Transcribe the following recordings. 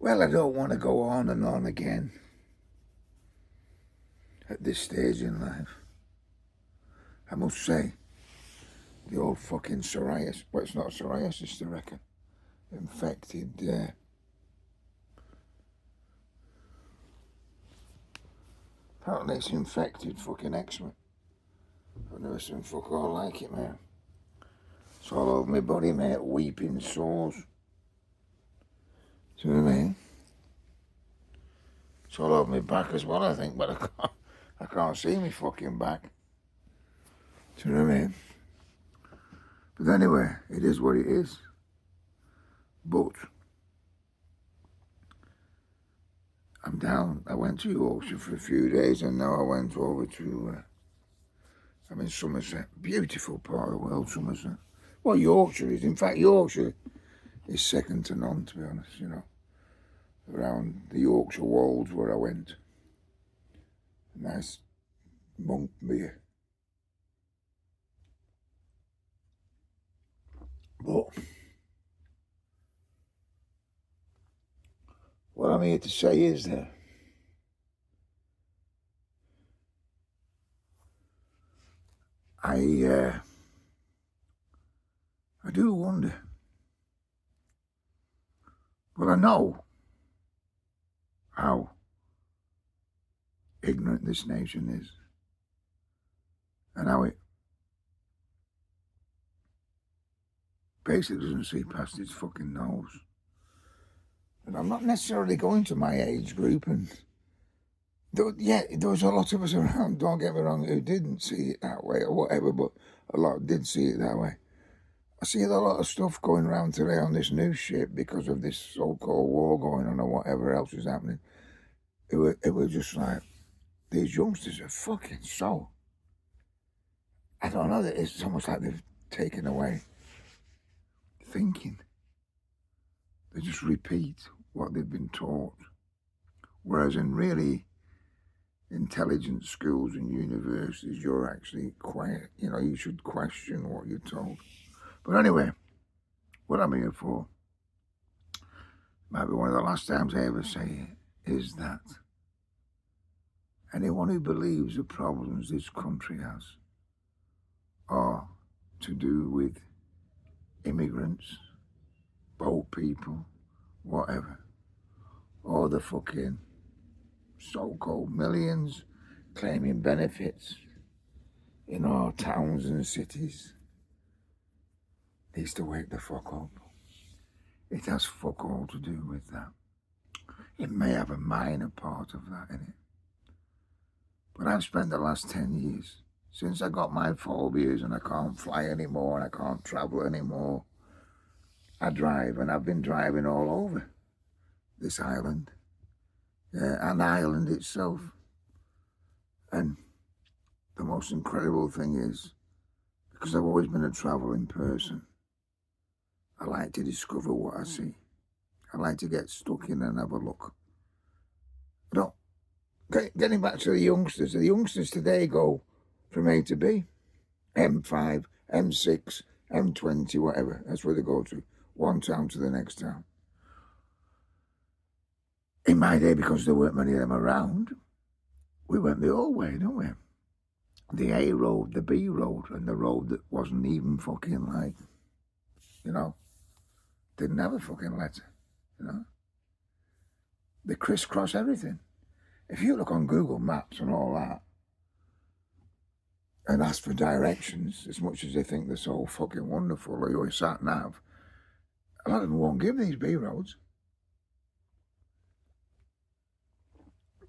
Well, I don't want to go on and on again at this stage in life. I must say, the old fucking psoriasis, well, it's not psoriasis, I reckon, infected, apparently it's infected fucking eczema. I've never seen fuck all like it, man. It's all over my body, mate, weeping sores. Do you know what I mean? It's all over my back as well, I think, but I can't see me fucking back. Do you know what I mean? But anyway, it is what it is. But I'm down. I went to Yorkshire for a few days and now I went over to, I'm in Somerset. Beautiful part of the world, Somerset. Well, Yorkshire is. In fact, Yorkshire is second to none, to be honest, you know. Around the Yorkshire Wolds where I went. Nice monk beer. But what I'm here to say is that I do wonder. Well, I know how ignorant this nation is and how it basically doesn't see past its fucking nose. And I'm not necessarily going to my age group, and there was a lot of us around, don't get me wrong, who didn't see it that way or whatever, but a lot did see it that way. I see a lot of stuff going around today on this news shit because of this so-called war going on or whatever else is happening. It was just like, these youngsters are fucking so, I don't know, it's almost like they've taken away thinking. They just repeat what they've been taught. Whereas in really intelligent schools and universities, you're actually quiet. You know, you should question what you're told. But anyway, what I'm here for, might be one of the last times I ever say it, is that anyone who believes the problems this country has are to do with immigrants, boat people, whatever, or the fucking so-called millions claiming benefits in our towns and cities, needs to wake the fuck up. It has fuck all to do with that. It may have a minor part of that in it. But I've spent the last 10 years, since I got my phobias and I can't fly anymore and I can't travel anymore, I drive, and I've been driving all over this island, and Ireland itself. And the most incredible thing is, because I've always been a travelling person, I like to discover what I see. I like to get stuck in and have a look. I don't, getting back to the youngsters today go from A to B, M5, M6, M20, whatever. That's where they go to, one town to the next town. In my day, because there weren't many of them around, we went the old way, didn't we? The A road, the B road, and the road that wasn't even fucking like, you know, didn't have a fucking letter, you know. They crisscross everything. If you look on Google Maps and all that, and ask for directions, as much as they think they're so fucking wonderful, or your sat nav, a lot of them won't give these B roads.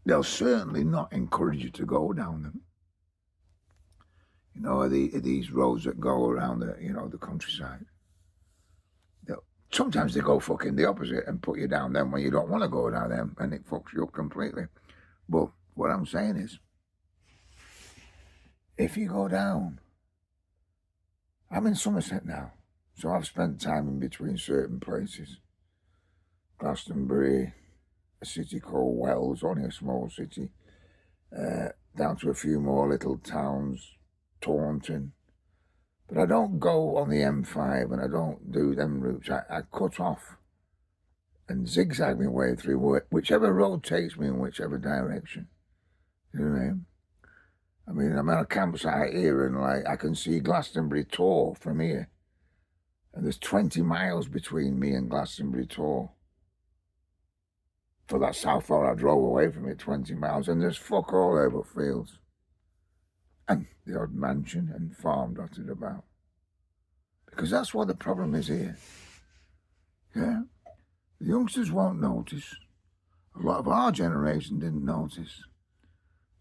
They'll certainly not encourage you to go down them. You know, these roads that go around the, you know, the countryside. Sometimes they go fucking the opposite and put you down them when you don't want to go down them, and it fucks you up completely. But what I'm saying is, if you go down, I'm in Somerset now, so I've spent time in between certain places. Glastonbury, a city called Wells, only a small city, down to a few more little towns, Taunton. But I don't go on the M5 and I don't do them routes. I cut off and zigzag my way through whichever road takes me in whichever direction. You know what I mean? I mean, I'm at a campsite here and like I can see Glastonbury Tor from here. And there's 20 miles between me and Glastonbury Tor. For that's how far I drove away from it, 20 miles. And there's fuck all there but fields. And the odd mansion and farm dotted about. Because that's what the problem is here. Yeah? The youngsters won't notice. A lot of our generation didn't notice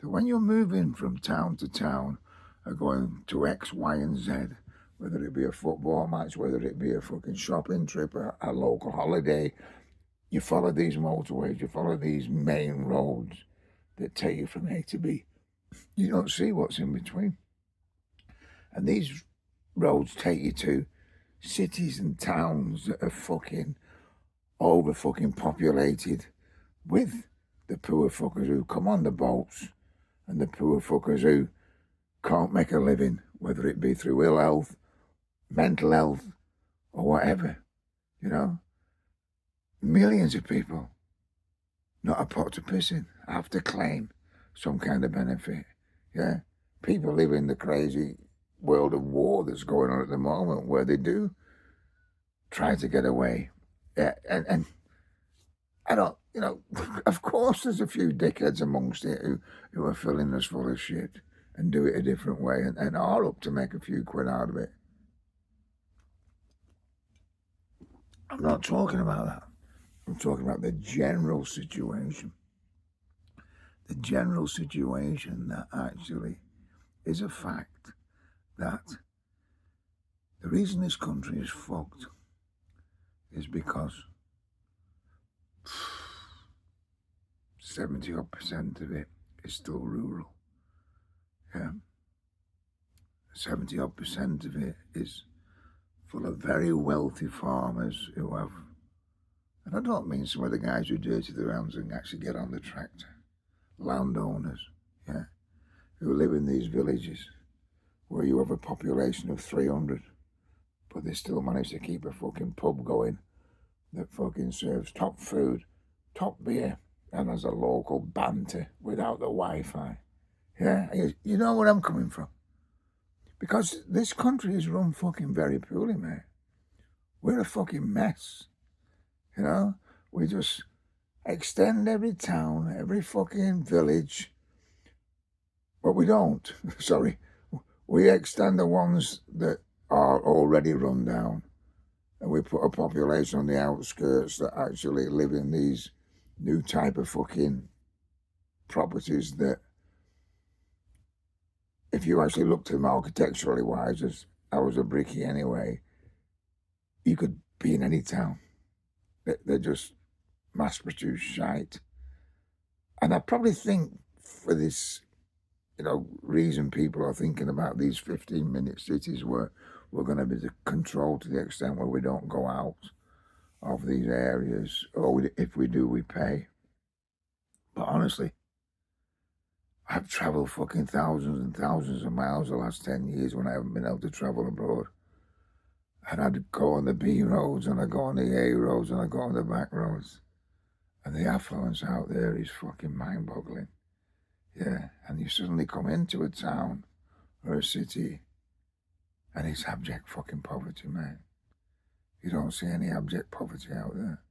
that when you're moving from town to town or going to X, Y, and Z, whether it be a football match, whether it be a fucking shopping trip, a local holiday, you follow these motorways, you follow these main roads that take you from A to B. You don't see what's in between. And these roads take you to cities and towns that are fucking over fucking populated with the poor fuckers who come on the boats and the poor fuckers who can't make a living, whether it be through ill health, mental health, or whatever, you know. Millions of people, not a pot to piss in, have to claim some kind of benefit, yeah. People live in the crazy world of war that's going on at the moment where they do try to get away. Yeah, and I don't, you know, of course there's a few dickheads amongst it who are filling us full of shit and do it a different way and are up to make a few quid out of it. I'm not talking about that. I'm talking about the general situation. The general situation that actually is a fact that the reason this country is fucked is because 70% of it is still rural. Yeah. 70% of it is full of very wealthy farmers who have, and I don't mean some of the guys who dirty their hands and actually get on the tractor, landowners, yeah, who live in these villages where you have a population of 300, but they still manage to keep a fucking pub going that fucking serves top food, top beer, and has a local banter without the Wi-Fi. Yeah, you know where I'm coming from. Because this country is run fucking very poorly, mate. We're a fucking mess. You know? We just extend every town, every fucking village. But we don't. Sorry. We extend the ones that are already run down. And we put a population on the outskirts that actually live in these new type of fucking properties that, if you actually looked at them architecturally wise, as I was a brickie anyway, you could be in any town. They're just mass-produced shite. And I probably think for this, you know, reason people are thinking about these 15-minute cities where we're going to be controlled to the extent where we don't go out of these areas, or if we do, we pay. But honestly, I've travelled fucking thousands and thousands of miles the last 10 years when I haven't been able to travel abroad. And I'd go on the B roads and I'd go on the A roads and I'd go on the back roads. And the affluence out there is fucking mind-boggling. Yeah, and you suddenly come into a town or a city and it's abject fucking poverty, man. You don't see any abject poverty out there.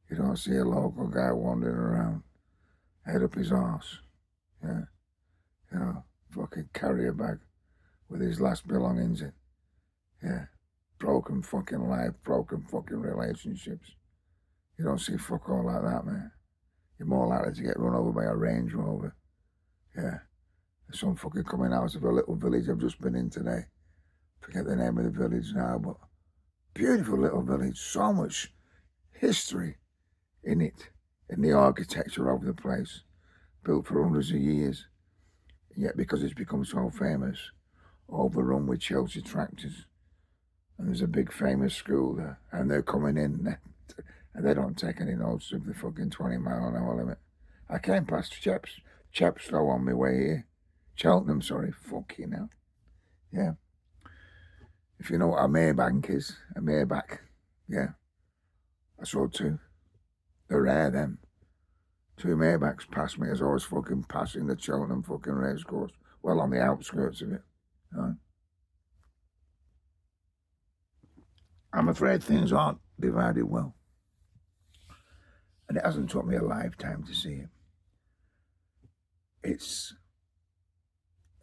You don't see a local guy wandering around, head up his arse. Yeah, you know, fucking carrier bag with his last belongings in. Yeah, broken fucking life, broken fucking relationships. You don't see fuck all like that, man. You're more likely to get run over by a Range Rover. Yeah, there's some fucking coming out of a little village I've just been in today. Forget the name of the village now, but beautiful little village. So much history in it, in the architecture of the place. Built for hundreds of years, and yet because it's become so famous, overrun with Chelsea tractors. And there's a big famous school there, and they're coming in, and they don't take any notice of the fucking 20-mile-an-hour limit. I came past Chepstow on my way here. Cheltenham, sorry, fucking hell. Yeah. If you know what a Maybank is, a Maybach, yeah. I saw two. They're rare, them. Two Maybachs passed me as I was fucking passing the Cheltenham fucking racecourse. Well, on the outskirts of it. Right? I'm afraid things aren't divided well. And it hasn't took me a lifetime to see it. It's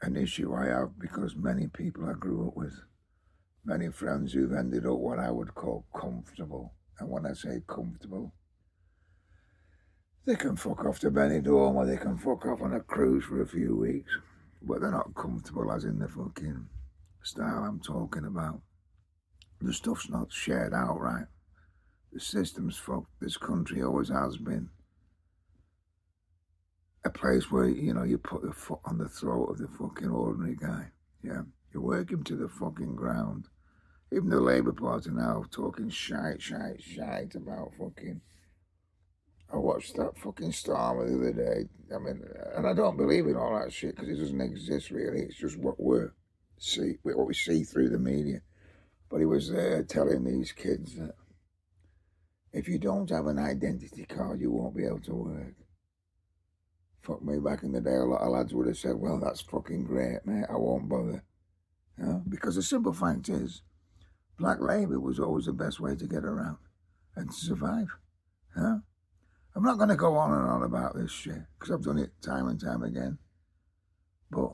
an issue I have because many people I grew up with, many friends who've ended up what I would call comfortable. And when I say comfortable, they can fuck off to Benidorm or they can fuck off on a cruise for a few weeks. But they're not comfortable as in the fucking style I'm talking about. The stuff's not shared outright. The system's fucked. This country always has been a place where, you know, you put the foot on the throat of the fucking ordinary guy. Yeah. You work him to the fucking ground. Even the Labour Party now talking shite about fucking... I watched that fucking Starmer the other day. I mean, and I don't believe in all that shit because it doesn't exist really. It's just what we see through the media. But he was there telling these kids that if you don't have an identity card, you won't be able to work. Fuck me, back in the day, a lot of lads would have said, well, that's fucking great, mate, I won't bother. You know? Because the simple fact is, black labour was always the best way to get around and to survive. You know? I'm not going to go on and on about this shit, because I've done it time and time again. But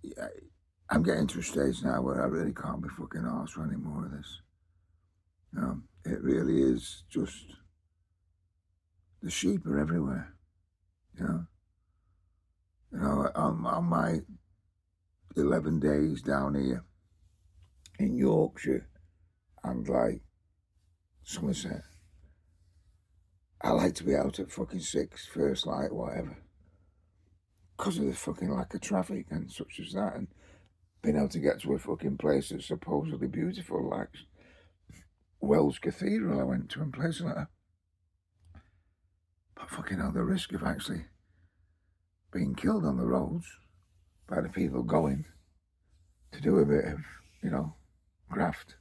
yeah, I'm getting to a stage now where I really can't be fucking arsed for any more of this. You know, it really is just... The sheep are everywhere, you know. You know, on my 11 days down here in Yorkshire and like Somerset, I like to be out at fucking 6, first light, whatever, because of the fucking lack of traffic and such as that, and being able to get to a fucking place that's supposedly beautiful, like Wells Cathedral I went to and places like that. But fucking hell, the risk of actually being killed on the roads by the people going to do a bit of, you know, graft.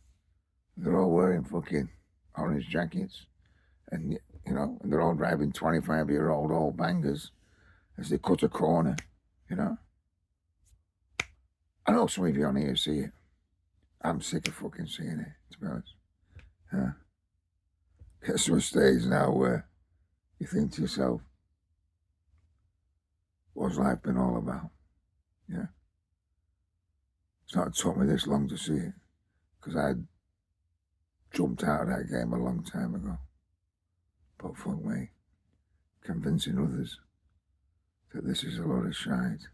They're all wearing fucking orange jackets and, you know, and they're all driving 25-year-old old bangers as they cut a corner, you know. I know some of you on here see it. I'm sick of fucking seeing it, to be honest. Yeah. Get to a stage now where you think to yourself, what's life been all about? Yeah. It's not took me this long to see it, because I jumped out of that game a long time ago. But fuck me, convincing others that this is a lot of shite,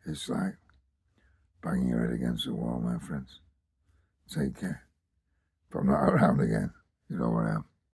it's like banging your head against the wall, my friends. Take care. If I'm not around again, you know where I am.